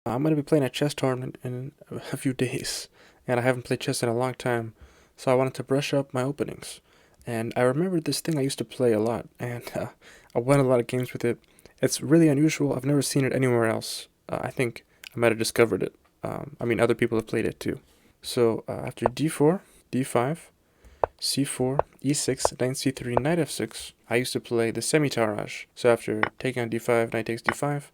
I'm going to be playing a chess tournament in a few days, and I haven't played chess in a long time, so I wanted to brush up my openings. And I remembered this thing I used to play a lot, and I won a lot of games with it. It's really unusual. I've never seen it anywhere else. I think I might have discovered it. Other people have played it too. So after d4, d5, c4, e6, knight c3, knight f6, I used to play the Semi-Tarrasch. So after taking on d5, knight takes d5,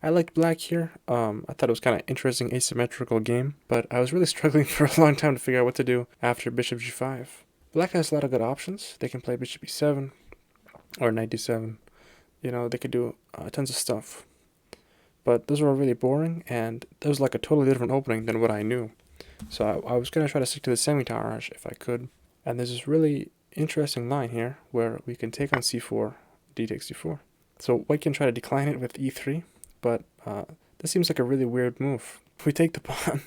I liked black here. I thought it was kind of interesting asymmetrical game, but I was really struggling for a long time to figure out what to do after bishop g5. Black has a lot of good options. They can play bishop e7 or knight d7. You know, they could do tons of stuff. But those were really boring, and that was like a totally different opening than what I knew. So I was going to try to stick to the Semi-Tarrasch if I could. And there's this really interesting line here where we can take on c4, d takes d4. So white can try to decline it with e3, but this seems like a really weird move. We take the pawn,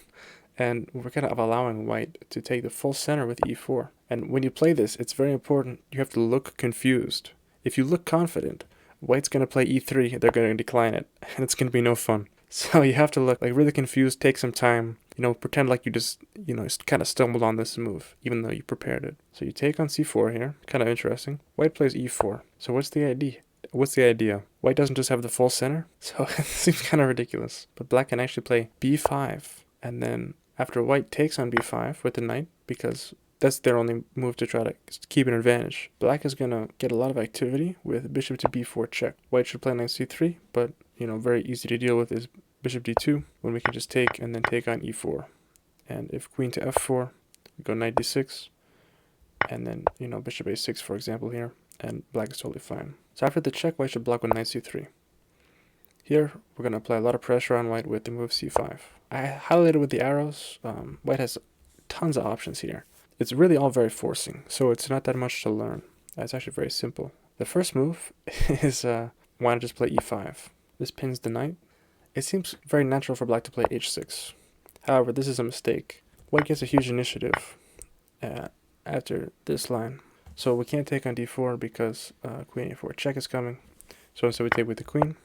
and we're kind of allowing white to take the full center with e4. And when you play this, it's very important. You have to look confused. If you look confident, white's going to play e3, they're going to decline it, and it's going to be no fun. So you have to look like really confused, take some time, pretend like you just, kind of stumbled on this move, even though you prepared it. So you take on c4 here, kind of interesting. White plays e4. So what's the idea? White doesn't just have the full center, so it seems kind of ridiculous. But black can actually play b5, and then after white takes on b5 with the knight, because that's their only move to try to keep an advantage, black is going to get a lot of activity with bishop to b4 check. White should play knight c3, but, very easy to deal with is bishop d2, when we can just take and then take on e4. And if queen to f4, we go knight d6, and then, bishop a6, for example, here, and black is totally fine. So after the check, white should block with knight c3. Here, we're going to apply a lot of pressure on white with the move c5. I highlighted with the arrows. White has tons of options here. It's really all very forcing, so it's not that much to learn. It's actually very simple. The first move is why not just play e5. This pins the knight. It seems very natural for black to play h6. However, this is a mistake. White gets a huge initiative after this line. So we can't take on d4 because queen a4 check is coming. So instead we take with the queen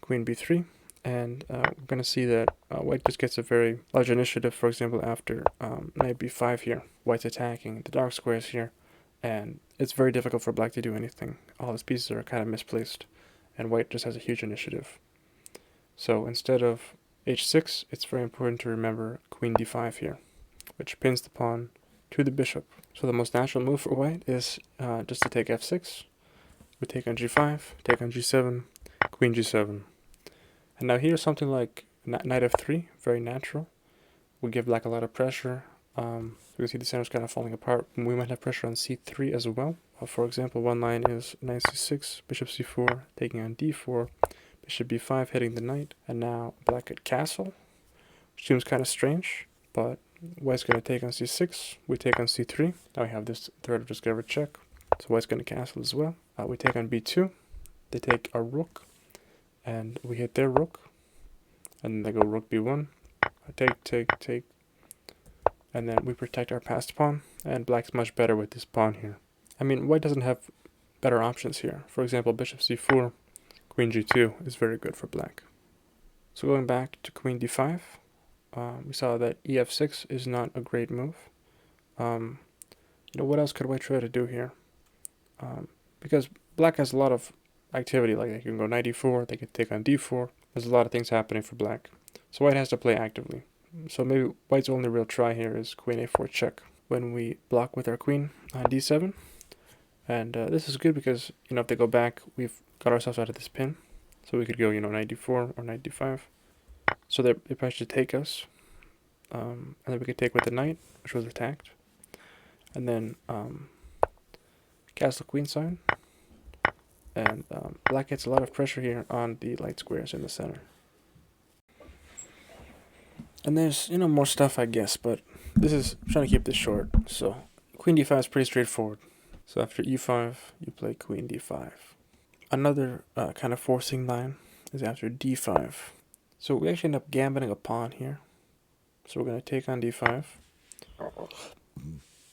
b3, and we're going to see that white just gets a very large initiative, for example, after knight b5 here. White's attacking the dark squares here, and it's very difficult for black to do anything. All his pieces are kind of misplaced, and white just has a huge initiative. So instead of h6, it's very important to remember queen d5 here, which pins the pawn to the bishop. So the most natural move for white is just to take f6. We take on g5, take on g7, queen g7. And now here's something like knight f3, very natural. We give black a lot of pressure. You can see the center's kind of falling apart. We might have pressure on c3 as well. For example, one line is knight c6, bishop c4, taking on d4, bishop b5, hitting the knight. And now black at castle, which seems kind of strange, but white's going to take on c6. We take on c3. Now we have this threat of discovered check. So white's going to castle as well. We take on b2. They take our rook, and we hit their rook, and then they go rook b1. Take, and then we protect our passed pawn, and black's much better with this pawn here. White doesn't have better options here. For example, bishop c4, queen g2 is very good for black. So going back to queen d5, we saw that ef6 is not a great move. What else could white try to do here? Because black has a lot of activity, like they can go knight e4, they can take on d4. There's a lot of things happening for black. So white has to play actively. So maybe white's only real try here is queen a4 check, when we block with our queen on d7. And this is good because, if they go back, we've got ourselves out of this pin. So we could go, knight d4 or knight d5. So they probably should take us. And then we could take with the knight, which was attacked. And then castle queenside. And black gets a lot of pressure here on the light squares in the center. And there's, more stuff, I guess, but this is I'm trying to keep this short. So queen d5 is pretty straightforward. So after e5, you play queen d5. Another kind of forcing line is after d5. So we actually end up gambiting a pawn here. So we're going to take on d5.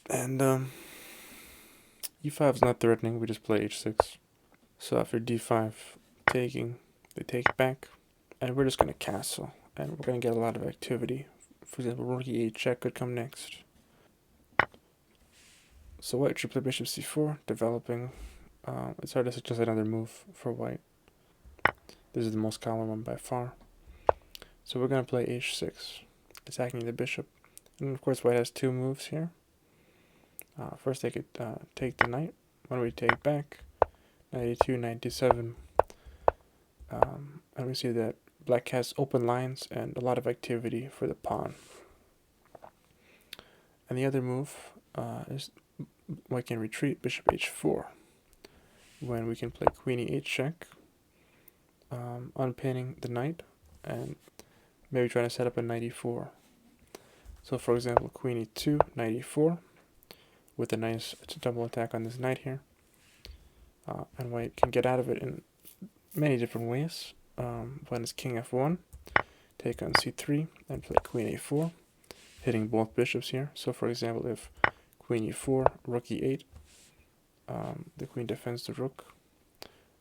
And e5 is not threatening, we just play h6. So after d5 taking, they take back, and we're just going to castle. and we're going to get a lot of activity. For example, rook e8 check could come next. So white should play bishop c4, developing. It's hard to suggest another move for white. This is the most common one by far. So we're going to play h6, attacking the bishop. And of course white has two moves here. First they could take the knight. When we take back, 92, 97. And we see that black has open lines and a lot of activity for the pawn. And the other move is white can retreat bishop h4, when we can play queen e8 check, unpinning the knight and maybe trying to set up a knight e4. So for example, queen e2, knight e4, with a nice double attack on this knight here. And white can get out of it in many different ways. When it's king f1, take on c3, and play queen a4, hitting both bishops here. So for example, if queen e4, rook e8, the queen defends the rook,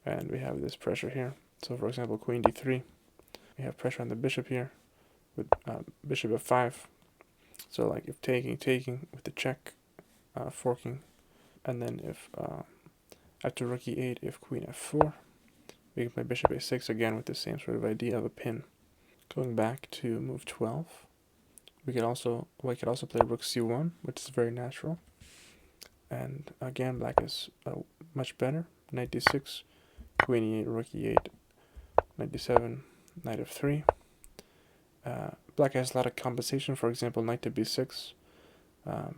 and we have this pressure here. So for example, queen d3, we have pressure on the bishop here, with bishop f5. So like if taking with the check, forking, and then if after rook e8, if queen f4, we can play bishop a6 again with the same sort of idea of a pin. Going back to move 12, white could also play rook c1, which is very natural. And again, black is much better. Knight d6, queen e8, rook e8, knight d7, knight f3. Black has a lot of compensation. For example, knight to b6,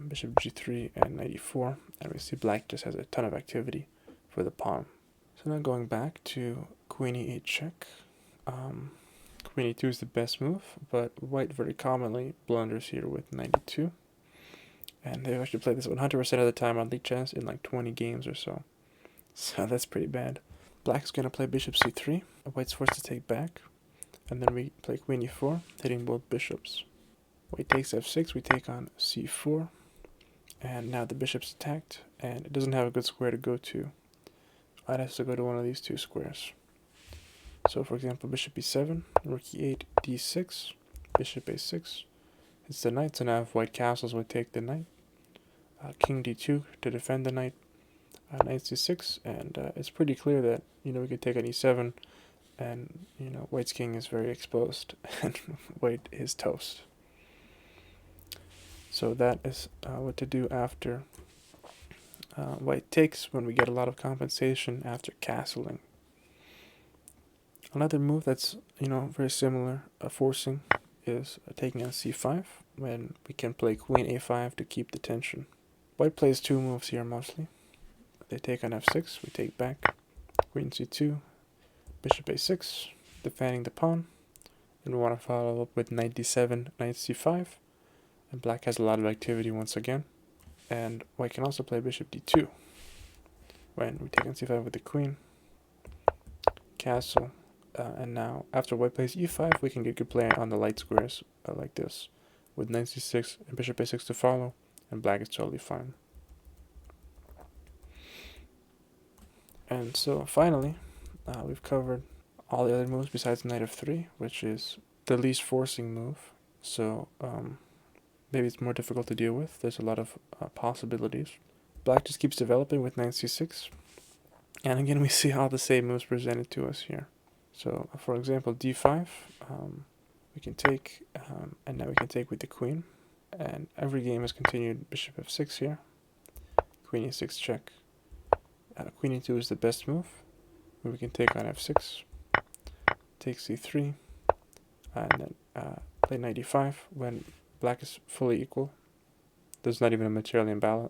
bishop g3, and knight e4. And we see black just has a ton of activity for the pawn. So now going back to queen e8 check. Queen e2 is the best move, but white very commonly blunders here with knight e2. And they've actually played this 100% of the time on league chess in like 20 games or so. So that's pretty bad. Black is going to play bishop c3. White's forced to take back. And then we play queen e4, hitting both bishops. White takes f6, we take on c4. And now the bishop's attacked, and it doesn't have a good square to go to. White has to go to one of these two squares. So for example, bishop e7, rook e8, d6, bishop a6. It's the knight, so now if white castles, we take the knight. King d2 to defend the knight. Knight c6, and it's pretty clear that we could take on e7, and white's king is very exposed, and white is toast. So that is what to do after white takes, when we get a lot of compensation after castling. Another move that's very similar, forcing, is taking on c5, when we can play queen a5 to keep the tension. White plays two moves here mostly. They take on f6, we take back, queen c2, bishop a6, defending the pawn, and we want to follow up with knight d7, knight c5, and black has a lot of activity once again. And white can also play bishop d2, when we take on c5 with the queen, castle, and now after white plays e5, we can get good play on the light squares like this, with knight c6 and bishop a6 to follow, and black is totally fine. And so finally, we've covered all the other moves besides knight f3, which is the least forcing move. So maybe it's more difficult to deal with. There's a lot of possibilities. Black just keeps developing with knight c6. And again, we see all the same moves presented to us here. So for example, d5, we can take, and now we can take with the queen. And every game has continued bishop f6 here. Queen e6 check. Queen e2 is the best move. We can take on f6, take c3, and then play knight e5 when black is fully equal. There's not even a material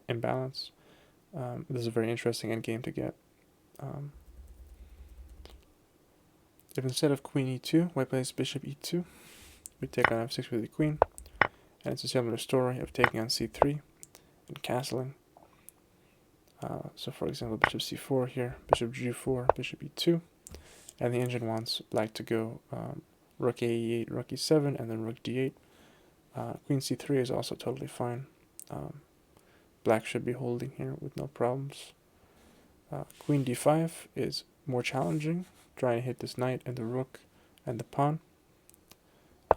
imbalance. This is a very interesting endgame to get. If instead of queen e2, white plays bishop e2, we take on f6 with the queen, and it's a similar story of taking on c3 and castling. So for example, bishop c4 here, bishop g4, bishop e2, and the engine wants black to go rook a8, rook e7, and then rook d8. Queen c3 is also totally fine. Black should be holding here with no problems. Queen d5 is more challenging, trying to hit this knight and the rook and the pawn.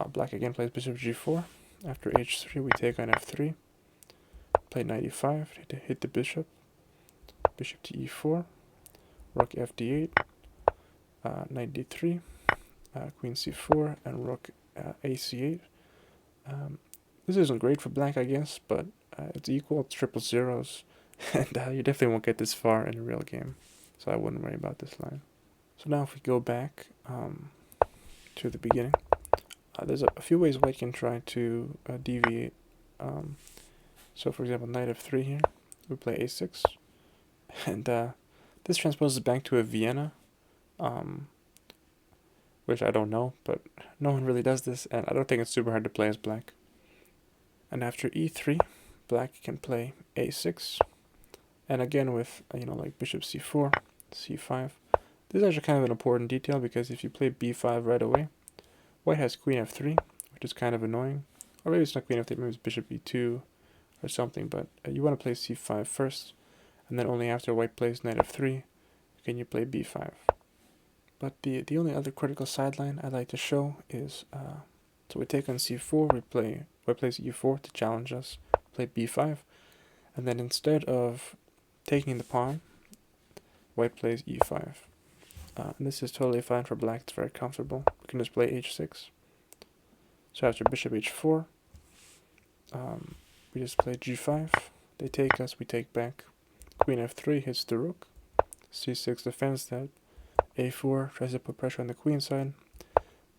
Black again plays bishop g4. After h3, we take on f3. Play knight e5 to hit the bishop. Bishop to e4. Rook fd8. Knight d3. Queen c4 and rook ac8. This isn't great for black, I guess, but it's equal. It's triple zeros, and you definitely won't get this far in a real game. So I wouldn't worry about this line. So now if we go back to the beginning, there's a few ways white can try to deviate. So for example, knight f3 here, we play a6, and this transposes back to a Vienna, which I don't know, but no one really does this, and I don't think it's super hard to play as black. And after e3, black can play a6, and again with like bishop c4, c5. This is actually kind of an important detail, because if you play b5 right away, white has queen f3, which is kind of annoying. Or maybe it's not queen f3, maybe it's bishop e2 or something, but you want to play c5 first, and then only after white plays knight f3 can you play b5. But the only other critical sideline I'd like to show is, so we take on c4, white plays e4 to challenge us, play b5, and then instead of taking the pawn, white plays e5. And this is totally fine for black, it's very comfortable. We can just play h6. So after bishop h4, we just play g5. They take us, we take back. Queen f3 hits the rook. c6 defends that. a4 tries to put pressure on the queen side.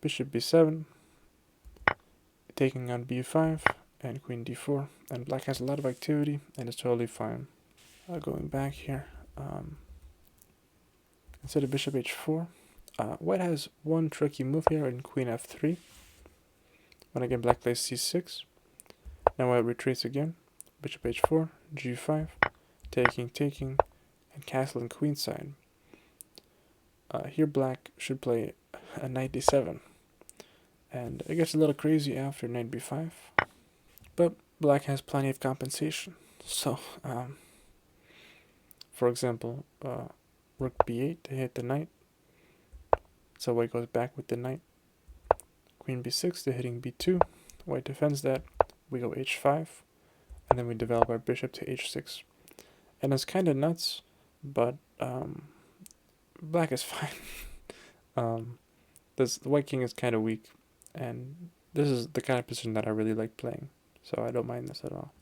Bishop b7, taking on b5, and queen d4. And black has a lot of activity, and it's totally fine. Going back here, instead of bishop h4, white has one tricky move here in queen f3. When again black plays c6, now white retreats again, bishop h4, g5, taking, and castling queenside. Here black should play a knight d7, and it gets a little crazy after knight b5, but black has plenty of compensation. So, for example, rook b8 to hit the knight, so white goes back with the knight. Queen b6 to hitting b2, white defends that, we go h5, and then we develop our bishop to h6. And it's kind of nuts, but black is fine. The white king is kind of weak, and this is the kind of position that I really like playing, so I don't mind this at all.